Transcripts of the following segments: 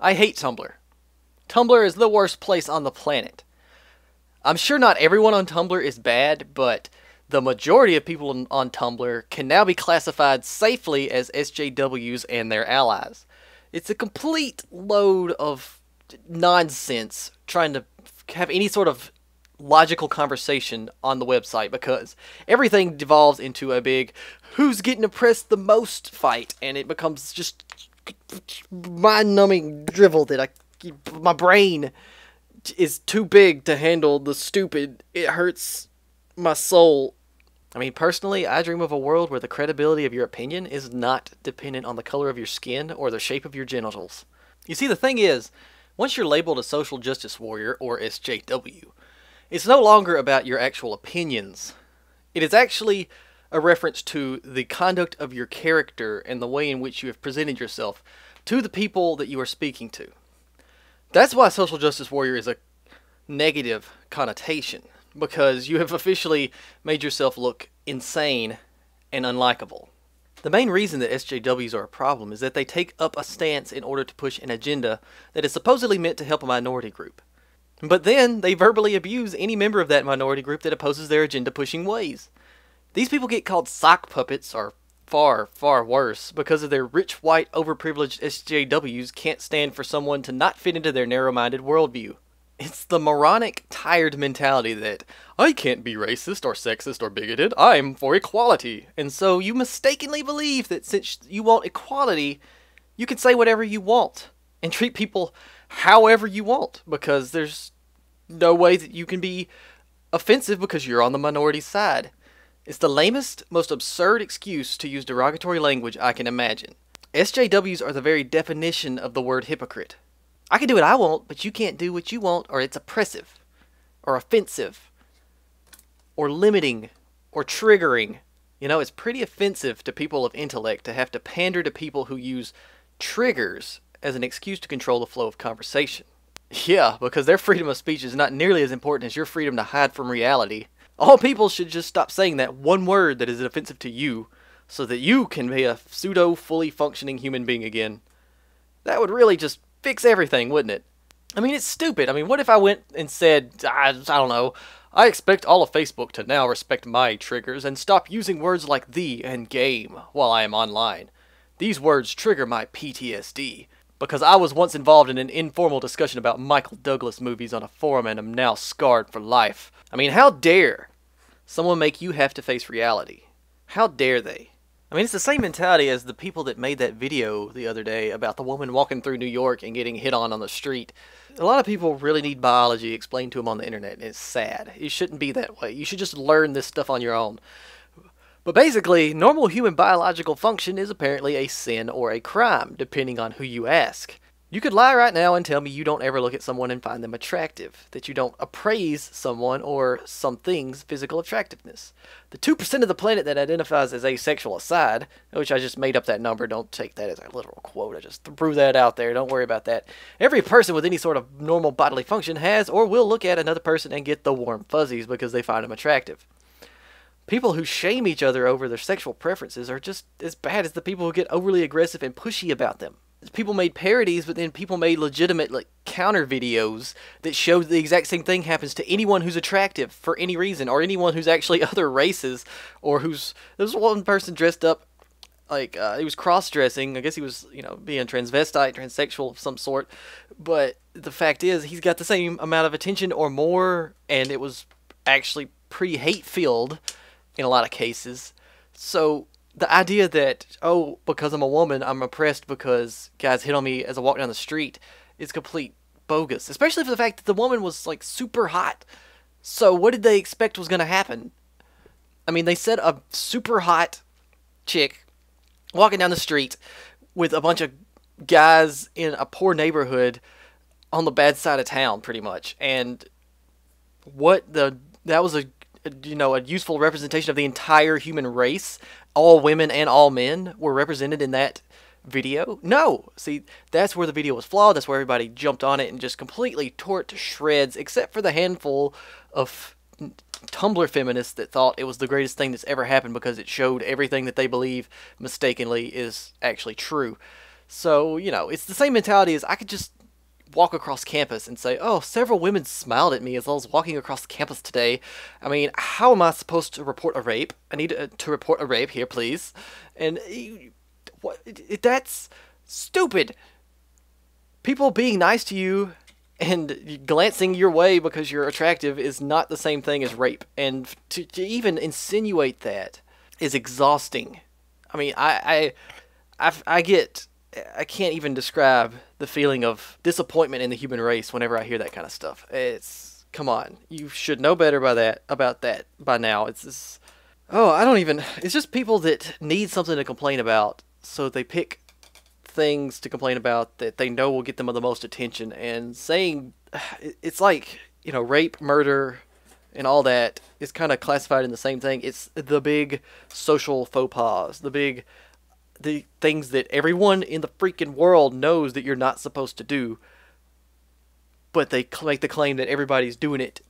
I hate Tumblr. Tumblr is the worst place on the planet. I'm sure not everyone on Tumblr is bad, but the majority of people on Tumblr can now be classified safely as SJWs and their allies. It's a complete load of nonsense trying to have any sort of logical conversation on the website, because everything devolves into a big who's getting oppressed the most fight, and it becomes just mind-numbing drivel that my brain is too big to handle the stupid. It hurts my soul. I mean, personally, I dream of a world where the credibility of your opinion is not dependent on the color of your skin or the shape of your genitals. You see, the thing is, once you're labeled a social justice warrior, or SJW, it's no longer about your actual opinions. It is actually a reference to the conduct of your character and the way in which you have presented yourself to the people that you are speaking to. That's why social justice warrior is a negative connotation, because you have officially made yourself look insane and unlikable. The main reason that SJWs are a problem is that they take up a stance in order to push an agenda that is supposedly meant to help a minority group. But then they verbally abuse any member of that minority group that opposes their agenda-pushing ways. These people get called sock puppets, or far, far worse, because of their rich, white, overprivileged SJWs can't stand for someone to not fit into their narrow-minded worldview. It's the moronic, tired mentality that, I can't be racist or sexist or bigoted, I'm for equality. And so you mistakenly believe that since you want equality, you can say whatever you want and treat people however you want, because there's no way that you can be offensive because you're on the minority side. It's the lamest, most absurd excuse to use derogatory language I can imagine. SJWs are the very definition of the word hypocrite. I can do what I want, but you can't do what you want, or it's oppressive, or offensive, or limiting, or triggering. You know, it's pretty offensive to people of intellect to have to pander to people who use triggers as an excuse to control the flow of conversation. Yeah, because their freedom of speech is not nearly as important as your freedom to hide from reality. All people should just stop saying that one word that is offensive to you, so that you can be a pseudo, fully functioning human being again. That would really just fix everything, wouldn't it? I mean, it's stupid. I mean, what if I went and said, I don't know, I expect all of Facebook to now respect my triggers and stop using words like "the" and "game" while I am online. These words trigger my PTSD, because I was once involved in an informal discussion about Michael Douglas movies on a forum and am now scarred for life. I mean, how dare someone make you have to face reality? How dare they? I mean, it's the same mentality as the people that made that video the other day about the woman walking through New York and getting hit on the street. A lot of people really need biology explained to them on the internet, and it's sad. It shouldn't be that way. You should just learn this stuff on your own. But basically, normal human biological function is apparently a sin or a crime, depending on who you ask. You could lie right now and tell me you don't ever look at someone and find them attractive, that you don't appraise someone or something's physical attractiveness. The 2% of the planet that identifies as asexual aside, which I just made up that number, don't take that as a literal quote, I just threw that out there, don't worry about that. Every person with any sort of normal bodily function has or will look at another person and get the warm fuzzies because they find them attractive. People who shame each other over their sexual preferences are just as bad as the people who get overly aggressive and pushy about them. People made parodies, but then people made legitimate counter videos that showed the exact same thing happens to anyone who's attractive for any reason, or anyone who's actually other races, or who's... There was one person dressed up he was cross-dressing. I guess he was, being transvestite, transsexual of some sort. But the fact is, he's got the same amount of attention or more, and it was actually pretty hate-filled in a lot of cases. So the idea that, oh, because I'm a woman, I'm oppressed because guys hit on me as I walk down the street is complete bogus. Especially for the fact that the woman was, super hot. So what did they expect was going to happen? I mean, they said a super hot chick walking down the street with a bunch of guys in a poor neighborhood on the bad side of town, pretty much. And that was a useful representation of the entire human race. All women and all men were represented in that video. No! See, that's where the video was flawed. That's where everybody jumped on it and just completely tore it to shreds, except for the handful of Tumblr feminists that thought it was the greatest thing that's ever happened because it showed everything that they believe mistakenly is actually true. So, you know, it's the same mentality as I could just walk across campus and say, oh, several women smiled at me as I was walking across campus today. I mean, how am I supposed to report a rape? I need to report a rape here, please. And that's stupid. People being nice to you and glancing your way because you're attractive is not the same thing as rape. And to even insinuate that is exhausting. I mean, I can't even describe the feeling of disappointment in the human race whenever I hear that kind of stuff. It's, come on, you should know better about that by now. It's just, it's just people that need something to complain about, so they pick things to complain about that they know will get them the most attention, and saying, it's like, you know, rape, murder, and all that is kind of classified in the same thing. It's the big social faux pas, the things that everyone in the freaking world knows that you're not supposed to do, but they make the claim that everybody's doing it.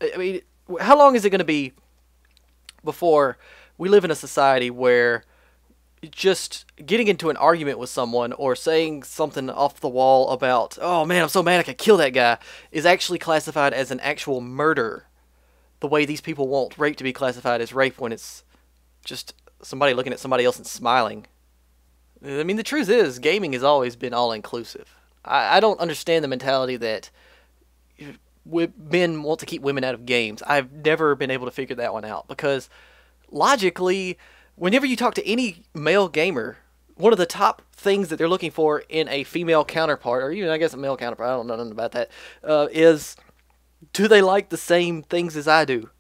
I mean, how long is it going to be before we live in a society where just getting into an argument with someone or saying something off the wall about, oh man, I'm so mad I could kill that guy, is actually classified as an actual murder, the way these people want rape to be classified as rape when it's just somebody looking at somebody else and smiling? I mean, the truth is, gaming has always been all-inclusive. I don't understand the mentality that men want to keep women out of games. I've never been able to figure that one out, because logically, whenever you talk to any male gamer, one of the top things that they're looking for in a female counterpart, or even, I guess, a male counterpart, I don't know nothing about that, is, do they like the same things as I do?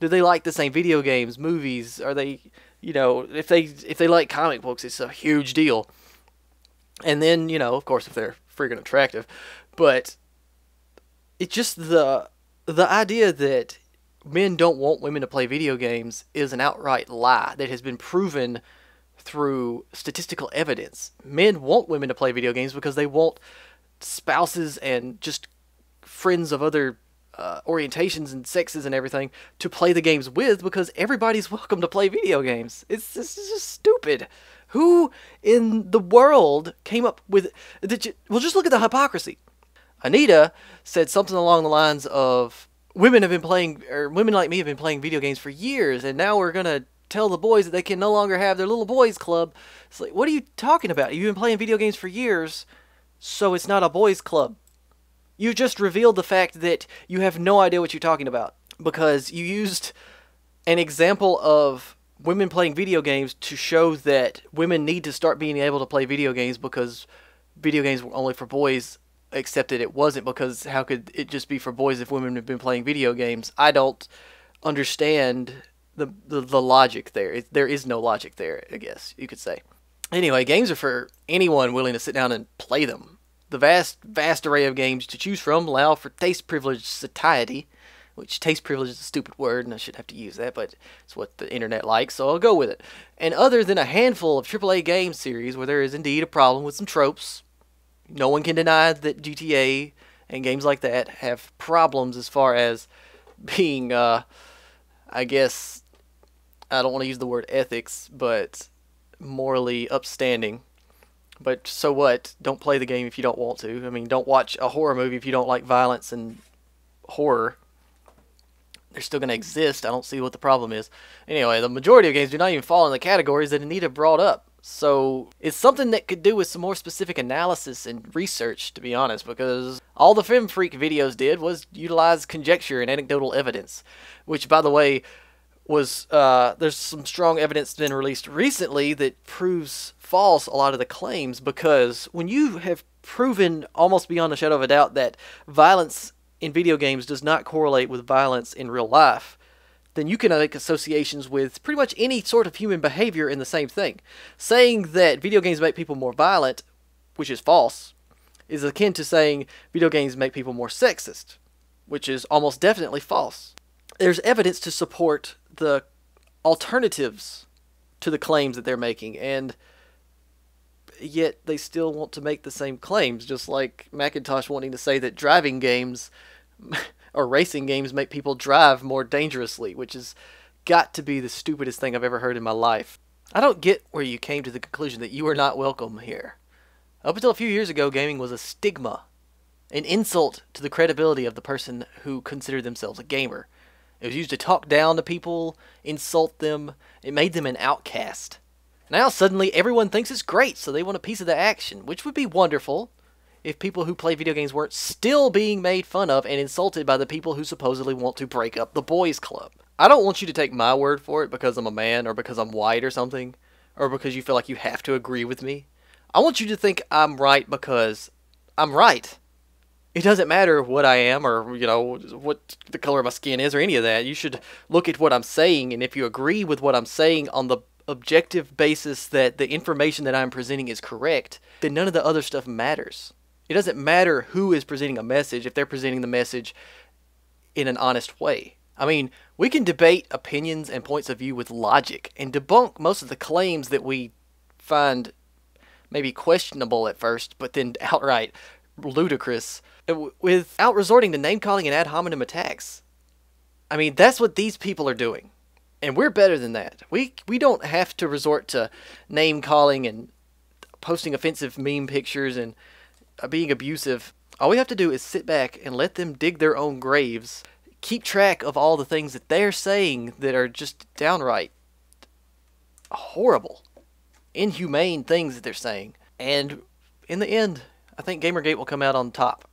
Do they like the same video games, movies? Are they, you know, if they like comic books, it's a huge deal. And then, you know, of course, if they're friggin' attractive. But it's just the idea that men don't want women to play video games is an outright lie that has been proven through statistical evidence. Men want women to play video games because they want spouses and just friends of other orientations and sexes and everything to play the games with, because everybody's welcome to play video games. It's just stupid. Who in the world came up with... Well, just look at the hypocrisy. Anita said something along the lines of, women like me have been playing video games for years, and now we're going to tell the boys that they can no longer have their little boys club. It's like, what are you talking about? You've been playing video games for years, so it's not a boys club. You just revealed the fact that you have no idea what you're talking about, because you used an example of women playing video games to show that women need to start being able to play video games because video games were only for boys, except that it wasn't, because how could it just be for boys if women have been playing video games? I don't understand the logic there. There is no logic there, I guess you could say. Anyway, games are for anyone willing to sit down and play them. The vast array of games to choose from allow for taste-privileged satiety, which taste-privilege is a stupid word, and I shouldn't have to use that, but it's what the internet likes, so I'll go with it. And other than a handful of AAA game series where there is indeed a problem with some tropes, no one can deny that GTA and games like that have problems as far as being, I guess, I don't want to use the word ethics, but morally upstanding. But so what? Don't play the game if you don't want to. I mean, don't watch a horror movie if you don't like violence and horror. They're still going to exist. I don't see what the problem is. Anyway, the majority of games do not even fall in the categories that Anita brought up. So it's something that could do with some more specific analysis and research, to be honest, because all the Fem Freak videos did was utilize conjecture and anecdotal evidence, which, by the way, was there's some strong evidence been released recently that proves false a lot of the claims, because when you have proven almost beyond a shadow of a doubt that violence in video games does not correlate with violence in real life, then you can make associations with pretty much any sort of human behavior in the same thing. Saying that video games make people more violent, which is false, is akin to saying video games make people more sexist, which is almost definitely false. There's evidence to support the alternatives to the claims that they're making, and yet they still want to make the same claims, just like Macintosh wanting to say that driving games or racing games make people drive more dangerously, which has got to be the stupidest thing I've ever heard in my life. I don't get where you came to the conclusion that you are not welcome here. Up until a few years ago, gaming was a stigma, an insult to the credibility of the person who considered themselves a gamer. It was used to talk down to people, insult them. It made them an outcast. Now suddenly everyone thinks it's great, so they want a piece of the action, which would be wonderful if people who play video games weren't still being made fun of and insulted by the people who supposedly want to break up the boys club. I don't want you to take my word for it because I'm a man or because I'm white or something, or because you feel like you have to agree with me. I want you to think I'm right because I'm right. It doesn't matter what I am or, what the color of my skin is or any of that. You should look at what I'm saying, and if you agree with what I'm saying on the objective basis that the information that I'm presenting is correct, then none of the other stuff matters. It doesn't matter who is presenting a message if they're presenting the message in an honest way. I mean, we can debate opinions and points of view with logic and debunk most of the claims that we find maybe questionable at first, but then outright ludicrous, without resorting to name-calling and ad hominem attacks. I mean, that's what these people are doing. And we're better than that. We don't have to resort to name-calling and posting offensive meme pictures and being abusive. All we have to do is sit back and let them dig their own graves, keep track of all the things that they're saying that are just downright horrible, inhumane things that they're saying. And in the end, I think Gamergate will come out on top.